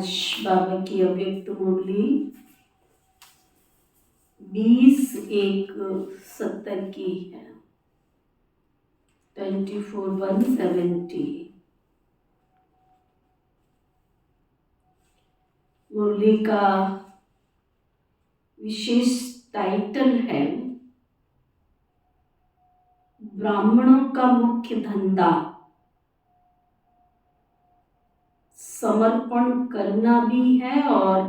आज बाबा की अव्यक्त मुरली 20/1/70 की है। 24/170 मुरली का विशेष टाइटल है ब्राह्मणों का मुख्य धंधा समर्पण करना भी है और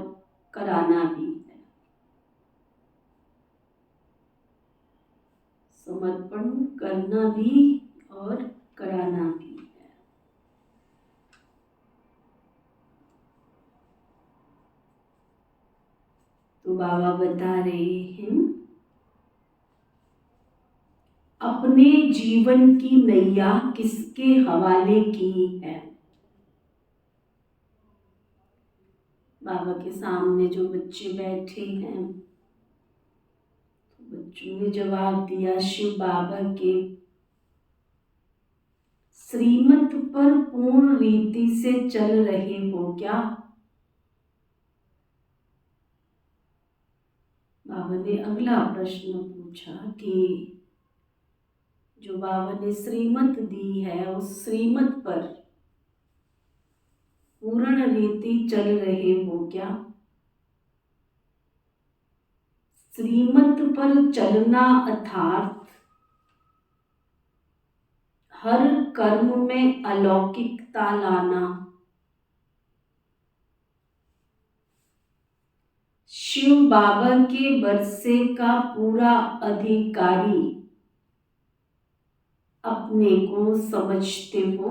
कराना भी है। समर्पण करना भी और कराना भी है। तो बाबा बता रहे हैं अपने जीवन की नैया किसके हवाले की है। बाबा के सामने जो बच्चे बैठे हैं, बच्चों ने जवाब दिया, शिव बाबा के श्रीमत पर पूर्ण रीति से चल रहे हो क्या। बाबा ने अगला प्रश्न पूछा कि जो बाबा ने श्रीमत दी है उस श्रीमत पर पूर्ण रीति चल रहे हो क्या। श्रीमत पर चलना अर्थात हर कर्म में अलौकिकता लाना। शिव बाबा के वर्षे का पूरा अधिकारी अपने को समझते हो।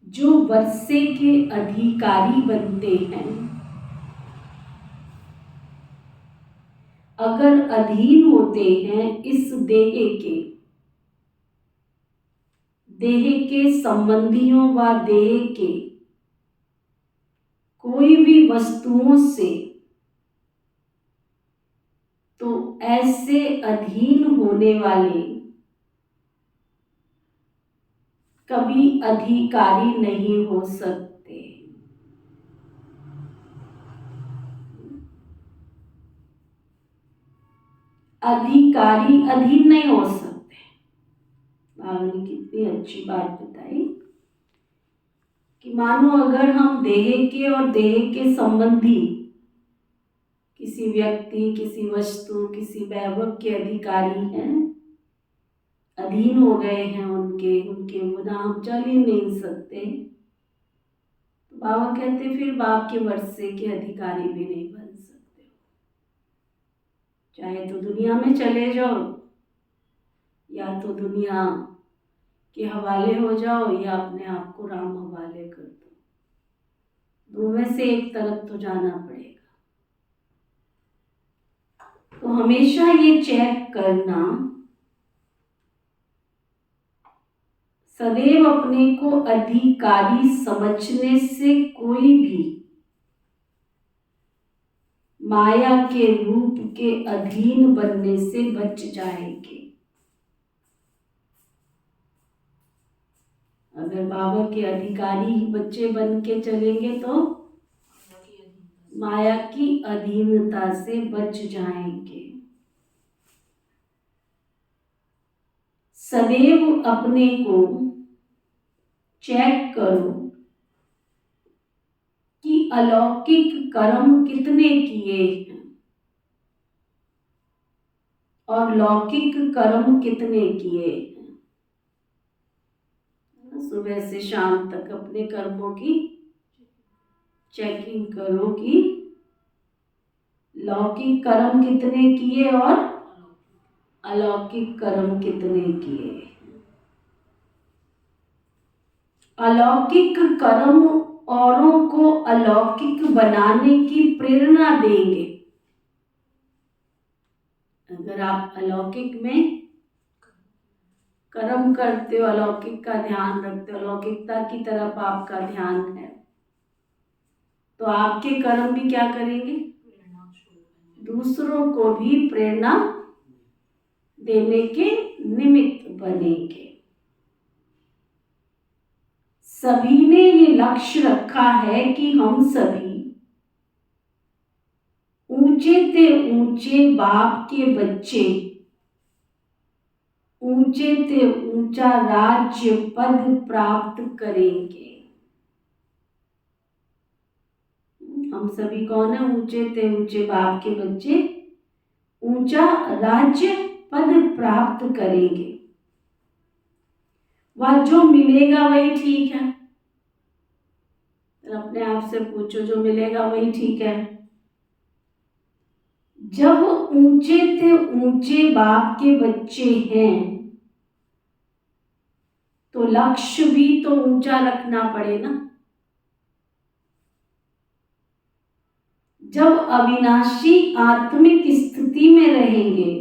जो वर्षे के अधिकारी बनते हैं अगर अधीन होते हैं इस देह के संबंधियों व देह के कोई भी वस्तुओं से, तो ऐसे अधीन होने वाले कभी अधिकारी नहीं हो सकते। अधिकारी अधीन नहीं हो सकते। बाबा ने कितनी अच्छी बात बताई कि मानो अगर हम देह के और देह के संबंधी किसी व्यक्ति, किसी वस्तु, किसी वैभव के अधिकारी हैं, अधीन हो गए हैं उनके बिना हम चल ही नहीं सकते। तो बाबा कहते फिर बाप के वर्षे के अधिकारी भी नहीं बन सकते। चाहे तो दुनिया में चले जाओ या तो दुनिया के हवाले हो जाओ या अपने आप को राम हवाले कर दो। दो में से एक तरफ तो जाना पड़ेगा। तो हमेशा ये चेक करना, सदैव अपने को अधिकारी समझने से कोई भी माया के रूप के अधीन बनने से बच जाएंगे। अगर बाबा के अधिकारी ही बच्चे बन के चलेंगे तो माया की अधीनता से बच जाएंगे। सदैव अपने को चेक करो कि अलौकिक कर्म कितने किए हैं और लौकिक कर्म कितने किए हैं। सुबह से शाम तक अपने कर्मों की चेकिंग करो कि लौकिक कर्म कितने किए और अलौकिक कर्म कितने किए। अलौकिक कर्म औरों को अलौकिक बनाने की प्रेरणा देंगे। अगर आप अलौकिक में कर्म करते हो, अलौकिक का ध्यान रखते हो, अलौकिकता की तरफ आपका ध्यान है, तो आपके कर्म भी क्या करेंगे, दूसरों को भी प्रेरणा देने के निमित्त बनेंगे। सभी ने ये लक्ष्य रखा है कि हम सभी ऊंचे से ऊंचे बाप के बच्चे, ऊंचे से ऊंचा राज्य पद प्राप्त करेंगे। हम सभी कौन है? ऊंचे से ऊंचे बाप के बच्चे, ऊंचा राज्य पद प्राप्त करेंगे। वह जो मिलेगा वही ठीक है। अपने आप से पूछो, जो मिलेगा वही ठीक है। जब ऊंचे से ऊंचे बाप के बच्चे हैं तो लक्ष्य भी तो ऊंचा रखना पड़े ना। जब अविनाशी आत्मिक स्थिति में रहेंगे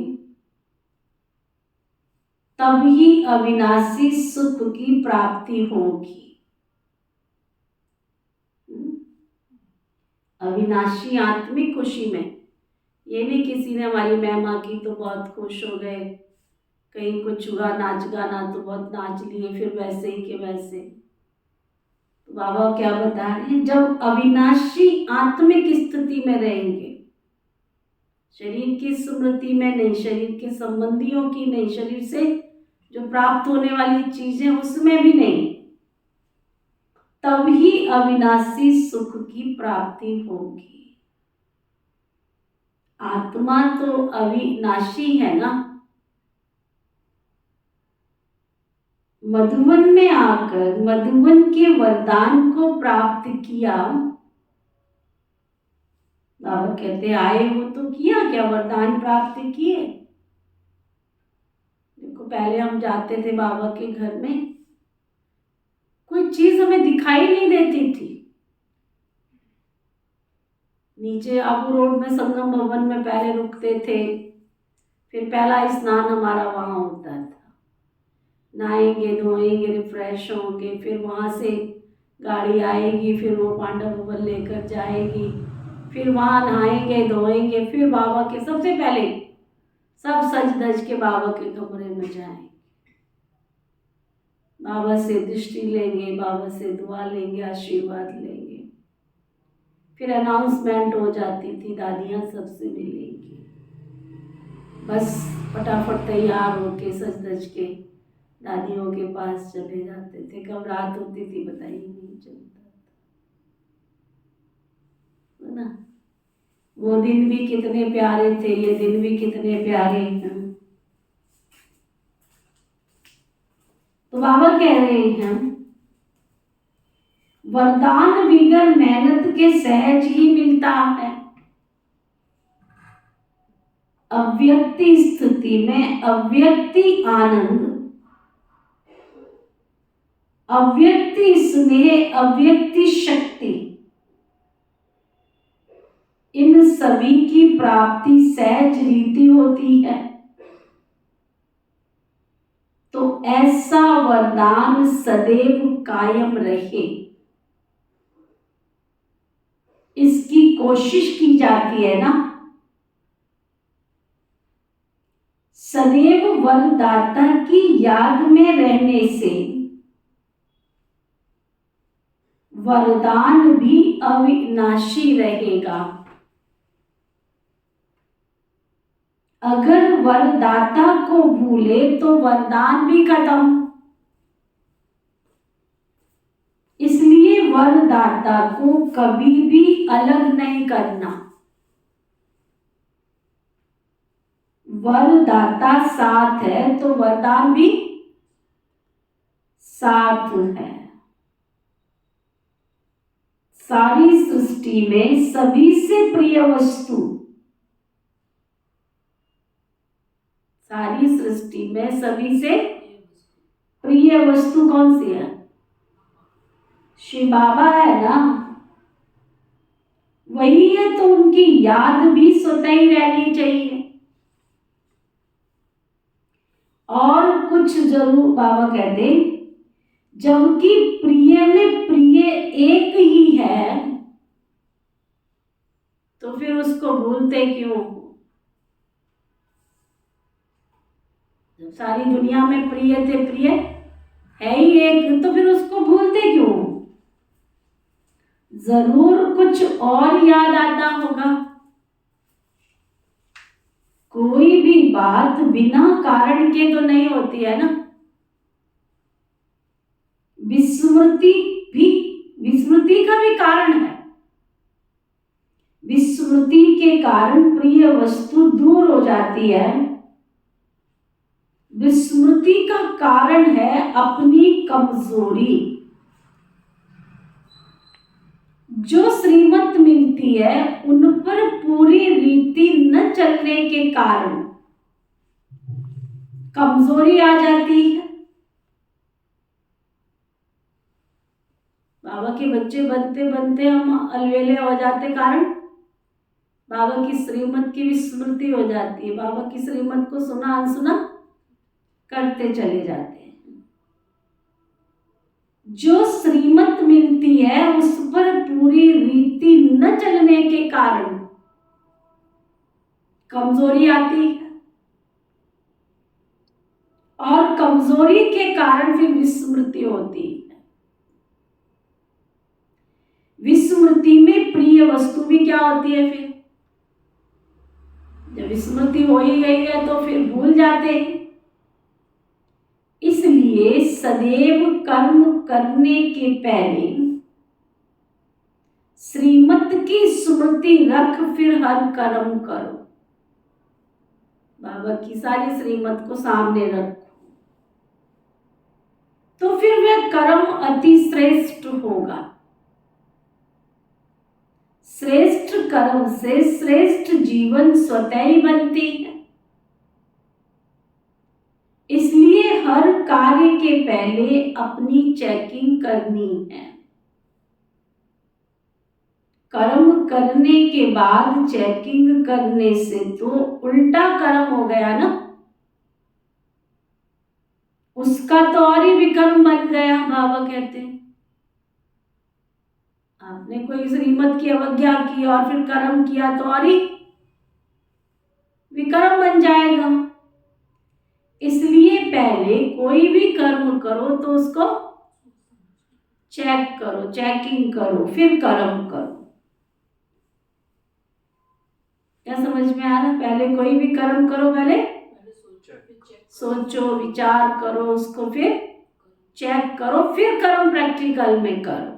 तभी अविनाशी सुख की प्राप्ति होगी। अविनाशी आत्मिक खुशी में, ये नहीं किसी ने हमारी महिमा की तो बहुत खुश हो गए, कहीं कुछ हुआ नाच गाना तो बहुत नाच लिए, फिर वैसे ही के वैसे। तो बाबा क्या बता रहे हैं? जब अविनाशी आत्मिक स्थिति में रहेंगे, शरीर की स्मृति में नहीं, शरीर के संबंधियों की नहीं, शरीर से जो प्राप्त होने वाली चीजें उसमें भी नहीं, तभी अविनाशी सुख की प्राप्ति होगी। आत्मा तो अविनाशी है ना। मधुवन में आकर मधुवन के वरदान को प्राप्त किया। बाबा कहते आए हो तो किया क्या? वरदान प्राप्त किए। देखो पहले हम जाते थे बाबा के घर में, कोई चीज हमें दिखाई नहीं देती थी। नीचे आबू रोड में संगम भवन में पहले रुकते थे, फिर पहला स्नान हमारा वहां होता था। नहाएंगे धोएंगे रिफ्रेश होंगे, फिर वहां से गाड़ी आएगी, फिर वो पांडव भवन लेकर जाएगी, फिर वहां नहाएंगे धोएंगे, फिर बाबा के सबसे पहले सब सज धज के बाबा के कमरे में जाएंगे, बाबा से दृष्टि लेंगे, बाबा से दुआ लेंगे, आशीर्वाद लेंगे। फिर अनाउंसमेंट हो जाती थी, दादियां सबसे मिलेंगी। बस फटाफट तैयार होके सज धज के दादियों के पास चले जाते थे। कब रात होती थी बताइए नहीं चलता था ना। वो दिन भी कितने प्यारे थे, ये दिन भी कितने प्यारे हैं। तो बाबा कह रहे हैं वरदान बिगर मेहनत के सहज ही मिलता है। अव्यक्ति स्थिति में अव्यक्ति आनंद, अव्यक्ति स्नेह, अव्यक्ति शक्ति, इन सभी की प्राप्ति सहज रीति होती है। तो ऐसा वरदान सदैव कायम रहे, इसकी कोशिश की जाती है ना। सदैव वरदाता की याद में रहने से वरदान भी अविनाशी रहेगा। अगर वरदाता को भूले तो वरदान भी खत्म। इसलिए वरदाता को कभी भी अलग नहीं करना। वरदाता साथ है तो वरदान भी साथ है। सारी सृष्टि में सभी से प्रिय वस्तु, सारी सृष्टि में सभी से प्रिय वस्तु कौन सी है? श्री बाबा है ना। वही है तो उनकी याद भी स्वतः ही रहनी चाहिए। और कुछ जरूर बाबा कहते, जबकि प्रिय में प्रिय एक ही है तो फिर उसको भूलते क्यों? जब सारी दुनिया में प्रिय थे प्रिय है ही एक, तो फिर उसको भूलते क्यों? जरूर कुछ और याद आता होगा। कोई भी बात बिना कारण के तो नहीं होती है ना। विस्मृति भी, विस्मृति का भी कारण है। विस्मृति के कारण प्रिय वस्तु दूर हो जाती है। विस्मृति का कारण है अपनी कमजोरी। जो श्रीमत मिलती है उन पर पूरी रीति न चलने के कारण कमजोरी आ जाती है। बाबा के बच्चे बनते बनते हम अलवेले हो जाते, कारण बाबा की श्रीमत की विस्मृति हो जाती है। बाबा की श्रीमत को सुना अनसुना करते चले जाते हैं। जो श्रीमत मिलती है उस पर पूरी रीति न चलने के कारण कमजोरी आती है, और कमजोरी के कारण फिर विस्मृति होती है। विस्मृति में प्रिय वस्तु भी क्या होती है? फिर जब विस्मृति हो ही गई है तो फिर भूल जाते हैं। इसलिए सदैव कर्म करने के पहले श्रीमत की स्मृति रख फिर हर कर्म करो। बाबा की सारी श्रीमत को सामने रखो तो फिर वह कर्म अति श्रेष्ठ होगा। श्रेष्ठ कर्म से श्रेष्ठ जीवन स्वतः ही बनती है। इसलिए हर कार्य के पहले अपनी चेकिंग करनी है। कर्म करने के बाद चेकिंग करने से तो उल्टा कर्म हो गया ना, उसका तो और ही विकर्म बन गया। बाबा कहते हैं आपने कोई श्रीमत की अवज्ञा की और फिर कर्म किया तो और ही विकर्म बन जाएगा। इसलिए पहले कोई भी कर्म करो तो उसको चेक करो, चेकिंग करो, फिर कर्म करो। क्या समझ में आ रहा? पहले कोई भी कर्म करो, पहले सोचो विचार करो उसको, फिर चेक करो, फिर कर्म प्रैक्टिकल में करो।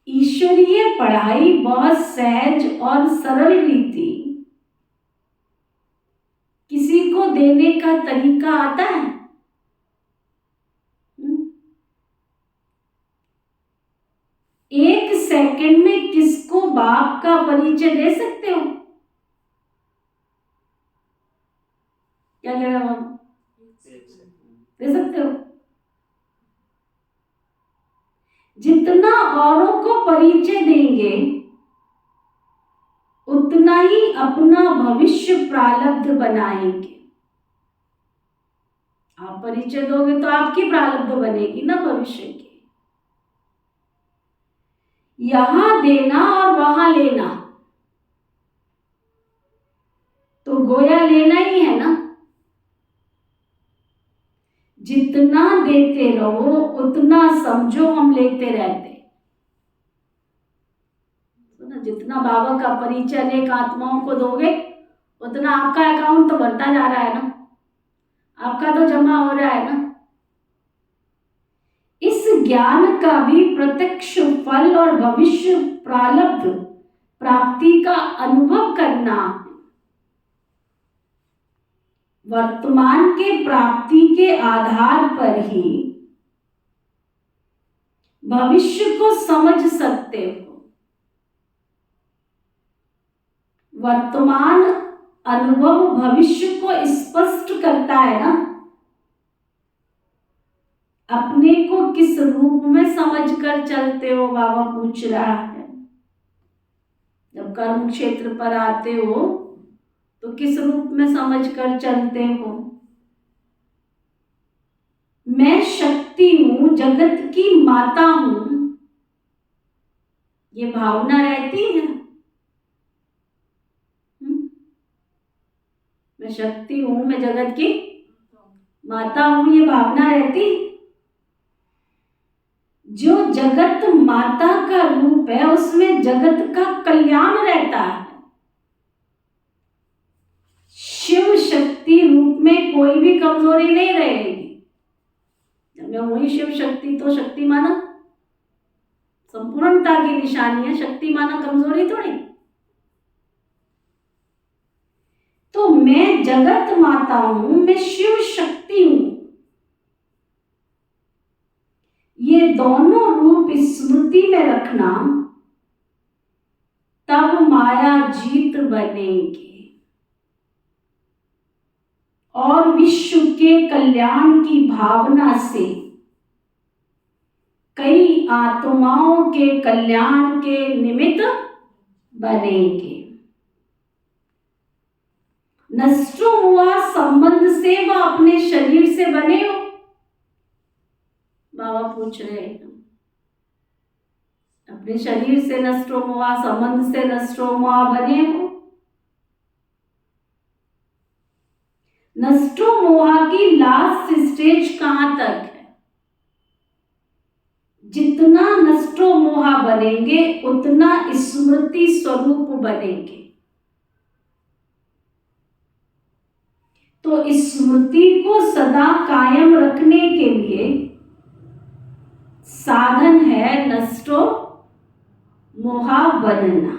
ईश्वरीय पढ़ाई बहुत सहज और सरल रीति किसी को देने का तरीका आता है? एक सेकंड में किसको बाप का परिचय दे सकते हो? क्या कह रहा हूं? दे सकते हो? जितना औरों को परिचय देंगे उतना ही अपना भविष्य प्रारब्ध बनाएंगे। आप परिचय दोगे तो आपकी प्रारब्ध बनेगी ना भविष्य की। यहां देना और वहां लेना तो गोया लेना ही है ना। जितना देते रहो उतना समझो हम लेते रहते। तो ना, जितना बाबा का परिचय अनेक आत्माओं को दोगे उतना आपका अकाउंट तो बढ़ता जा रहा है ना, आपका तो जमा हो रहा है ना। इस ज्ञान का भी प्रत्यक्ष फल और भविष्य प्रारब्ध प्राप्ति का अनुभव करना वर्तमान के प्राप्ति के आधार पर ही भविष्य को समझ सकते हो। वर्तमान अनुभव भविष्य को स्पष्ट करता है ना। अपने को किस रूप में समझकर चलते हो? बाबा पूछ रहा है। जब कर्म क्षेत्र पर आते हो तो किस रूप में समझकर चलते हो? मैं शक्ति हूं, जगत की माता हूं, ये भावना रहती है। मैं शक्ति हूं, मैं जगत की माता हूं ये भावना रहती। जो जगत माता का रूप है उसमें जगत का कल्याण रहता है। शिव शक्ति रूप में कोई भी कमजोरी नहीं रहेगी। जब मैं हुई शिव शक्ति तो शक्ति माना संपूर्णता की निशानी है, शक्ति माना कमजोरी थोड़ी। तो मैं जगत माता हूं, मैं शिव शक्ति हूं। ये दोनों रूप स्मृति में रखना, तब माया जीत बनेगी और विश्व के कल्याण की भावना से कई आत्माओं के कल्याण के निमित्त बनेंगे। नष्टो हुआ संबंध से वह अपने शरीर से बने हो? बाबा पूछ रहे हैं। अपने शरीर से नष्टो हुआ संबंध से नष्टो हुआ बने हो? नष्टो मोहा की लास्ट स्टेज कहां तक है? जितना नष्टो मोहा बनेंगे उतना स्मृति स्वरूप बनेंगे। तो स्मृति को सदा कायम रखने के लिए साधन है नष्टो मोहा बनना।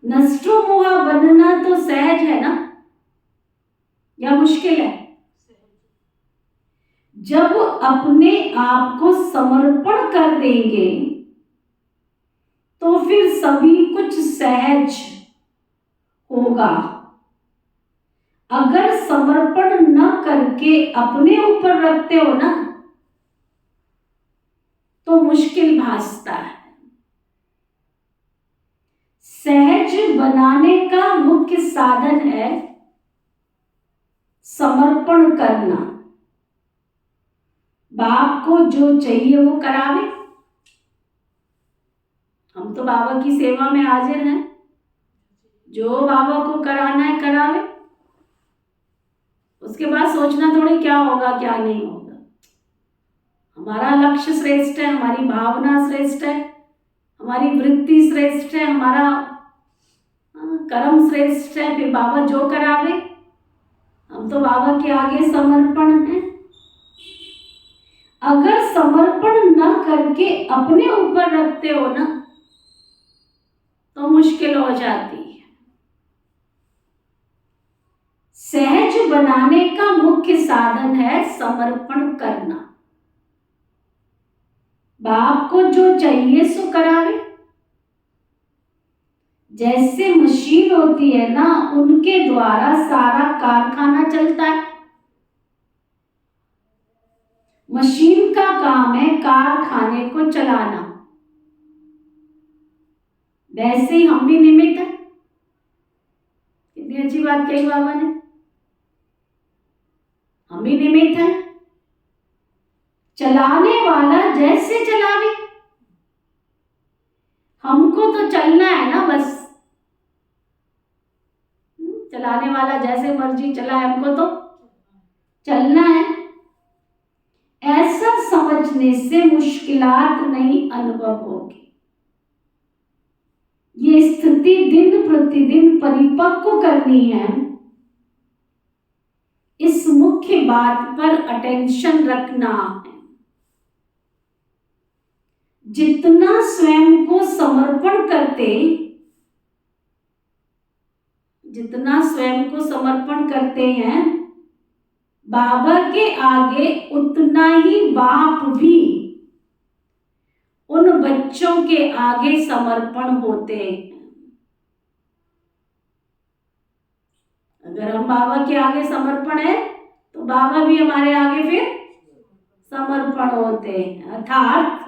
नष्टो मोहा बनना तो सहज है ना, या मुश्किल है? जब अपने आप को समर्पण कर देंगे तो फिर सभी कुछ सहज होगा। अगर समर्पण न करके अपने ऊपर रखते हो ना तो मुश्किल भासता है। सहज बनाने का मुख्य साधन है समर्पण करना। बाप को जो चाहिए वो करावे। हम तो बाबा की सेवा में हाजिर हैं, जो बाबा को कराना है करावे। उसके बाद सोचना थोड़ी क्या होगा क्या नहीं होगा। हमारा लक्ष्य श्रेष्ठ है, हमारी भावना श्रेष्ठ है, हमारी वृत्ति श्रेष्ठ है, हमारा कर्म श्रेष्ठ है। फिर बाबा जो करावे, हम तो बाबा के आगे समर्पण है। अगर समर्पण न करके अपने ऊपर रखते हो ना तो मुश्किल हो जाती है। सहज बनाने का मुख्य साधन है समर्पण करना। बाप को जो चाहिए सो करावे। जैसे मशीन होती है ना, उनके द्वारा सारा कारखाना चलता है। मशीन का काम है कारखाने को चलाना। वैसे ही हम भी निमित्त हैं। कितनी अच्छी बात कही बाबा ने। हम भी निमित्त हैं। चलाने वाला जैसे चलावे, हमको तो चलना है ना बस। चलाने वाला जैसे मर्जी चलाए, हमको तो चलना है। ऐसा समझने से मुश्किलात नहीं अनुभव होगी। ये स्थिति दिन प्रतिदिन परिपक्व करनी है। इस मुख्य बात पर अटेंशन रखना है। जितना स्वयं को समर्पण करते हैं बाबा के आगे, उतना ही बाप भी उन बच्चों के आगे समर्पण होते हैं। अगर हम बाबा के आगे समर्पण है तो बाबा भी हमारे आगे फिर समर्पण होते हैं। अर्थात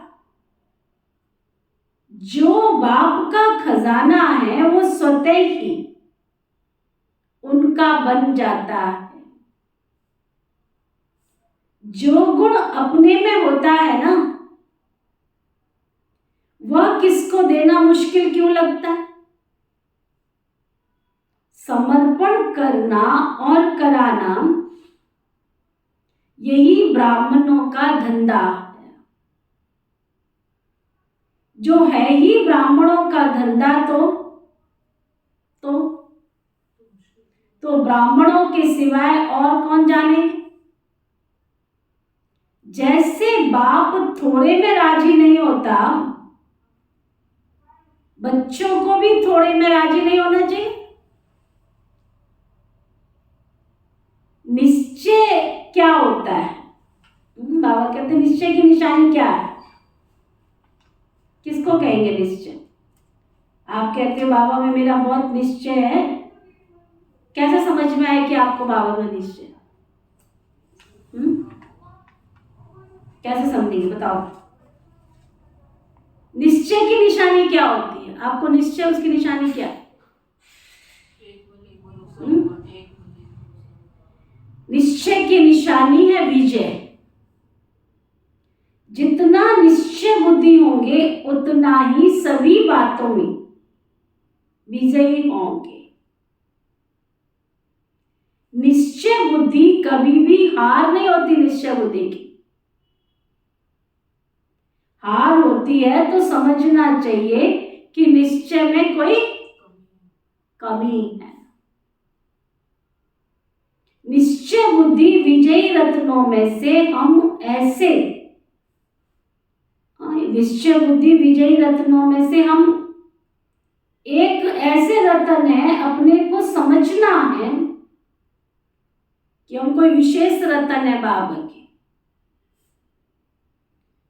जो बाप का खजाना है वो स्वतः ही उनका बन जाता है। जो गुण अपने में होता है ना, वह किसको देना मुश्किल क्यों लगता है? समर्पण करना और कराना यही ब्राह्मणों का धंधा है। जो है ही ब्राह्मणों का धंधा तो ब्राह्मणों के सिवाय और कौन जानेंगे। जैसे बाप थोड़े में राजी नहीं होता, बच्चों को भी थोड़े में राजी नहीं होना चाहिए। निश्चय क्या होता है? बाबा कहते हैं निश्चय की निशानी क्या है? किसको कहेंगे निश्चय? आप कहते हो बाबा में मेरा बहुत निश्चय है, कैसे समझ में आए कि आपको बाबा में निश्चय? कैसे समझेंगे बताओ? निश्चय की निशानी क्या होती है? आपको निश्चय उसकी निशानी क्या है? निश्चय की निशानी है विजय। जितना निश्चय बुद्धि होंगे उतना ही सभी बातों में विजयी होंगे। निश्चय बुद्धि कभी भी हार नहीं होती। निश्चय बुद्धि की हार होती है तो समझना चाहिए कि निश्चय में कोई कमी है। निश्चय बुद्धि विजयी रत्नों में से हम ऐसे निश्चय बुद्धि विजयी रत्नों में से हम एक ऐसे रत्न है, अपने को समझना है कि हम कोई विशेष रत्न है बाबा के।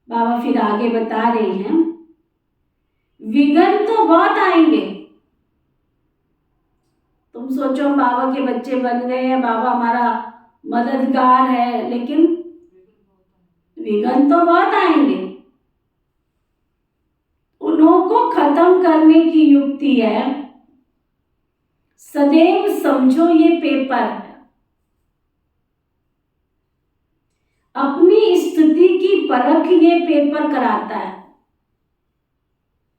बाबा फिर आगे बता रहे हैं, विघ्न तो बहुत आएंगे। तुम सोचो बाबा के बच्चे बन गए हैं, बाबा हमारा मददगार है, लेकिन विघ्न तो बहुत आएंगे। उन्हों को खत्म करने की युक्ति है, सदैव समझो ये पेपर है। अपनी स्थिति की परख ये पेपर कराता है।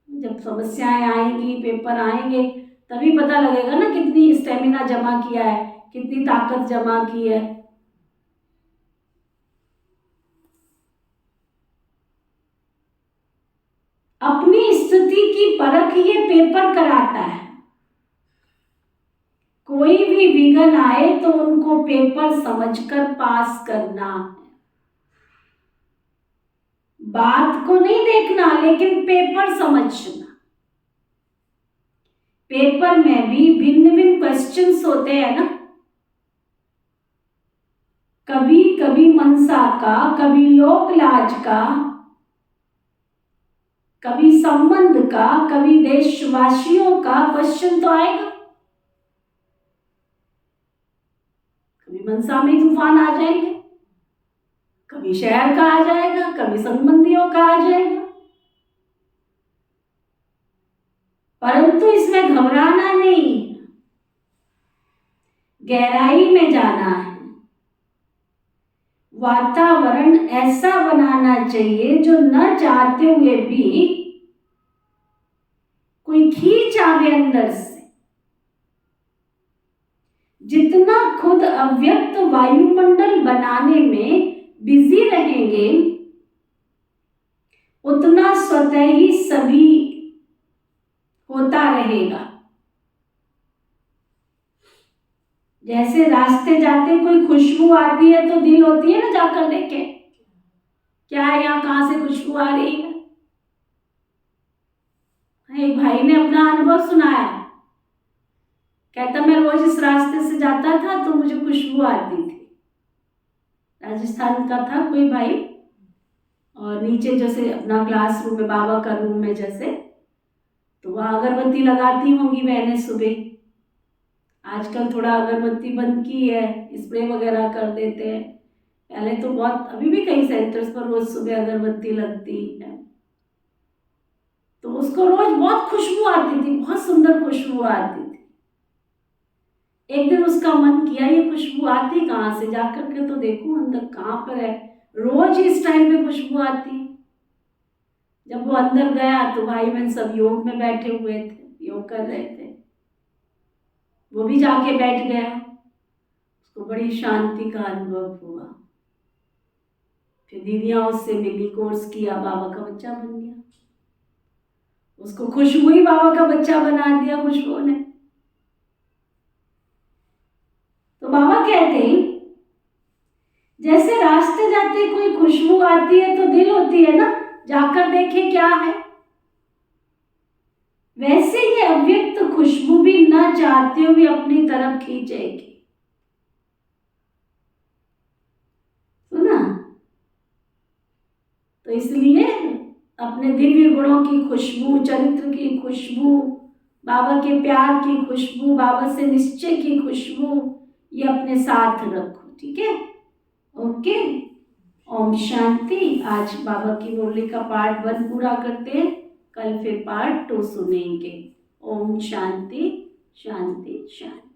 जब समस्याएं आएंगी, पेपर आएंगे, तभी पता लगेगा ना कितनी स्टेमिना जमा किया है, कितनी ताकत जमा की है। अपनी स्थिति की परख ये पेपर कराता है। कोई भी विघ्न आए तो उनको पेपर समझकर पास करना है। बात को नहीं देखना, लेकिन पेपर समझना। पेपर में भी भिन्न भिन्न क्वेश्चंस होते हैं ना। कभी कभी मनसा का, कभी लोक लाज का, कभी संबंध का, कभी देशवासियों का क्वेश्चन तो आएगा। कभी मनसा में तूफान आ जाएंगे, कभी शहर का आ जाएगा, कभी संबंधियों का आ जाएगा। परंतु इसमें घबराना नहीं, गहराई में जाना है। वातावरण ऐसा बनाना चाहिए जो न चाहते हुए भी कोई खींच आवे अंदर से। जितना खुद अव्यक्त वायुमंडल बनाने में बिजी रहेंगे, उतना स्वतः ही सभी होता रहेगा। जैसे रास्ते जाते कोई खुशबू आती है तो दिल होती है ना जाकर देखे, क्या है यहाँ, कहां से खुशबू आ रही है। एक भाई ने अपना अनुभव सुनाया, कहता मैं रोज इस रास्ते से जाता था तो मुझे खुशबू आती थी। राजस्थान का था कोई भाई, और नीचे जैसे अपना क्लासरूम में, बाबा का रूम में जैसे, तो वह अगरबत्ती लगाती होंगी बहनें सुबह। आजकल थोड़ा अगरबत्ती बंद की है, स्प्रे वगैरह कर देते हैं। पहले तो बहुत, अभी भी कई सेंटर्स पर रोज सुबह अगरबत्ती लगती है। तो उसको रोज बहुत खुशबू आती थी, बहुत सुंदर खुशबू आती थी। एक दिन उसका मन किया ये खुशबू आती कहाँ से, जाकर के तो देखूं अंदर कहाँ पर है। रोज इस टाइम पे खुशबू आती। जब वो अंदर गया तो भाई बहन सब योग में बैठे हुए थे, योग कर रहे थे। वो भी जाके बैठ गया, उसको बड़ी शांति का अनुभव हुआ। फिर दीदियाँ उससे मिली, कोर्स किया, बाबा का बच्चा बन गया। उसको खुशबू ही बाबा का बच्चा बना दिया खुशबू ने। तो बाबा कहते हैं जैसे रास्ते जाते कोई खुशबू आती है तो दिल होती है ना, जाकर देखे क्या है। वैसे ही अव्यक्त खुशबू भी न चाहते हुए अपनी तरफ खींचेगी। सुना? तो इसलिए अपने दिव्य गुणों की खुशबू, चरित्र की खुशबू, बाबा के प्यार की खुशबू, बाबा से निश्चय की खुशबू, ये अपने साथ रखो। ठीक है? ओके। ओम शांति। आज बाबा की मुरली का पार्ट 1 पूरा करते हैं, कल फिर पार्ट 2 सुनेंगे। ओम शांति शांति शांति।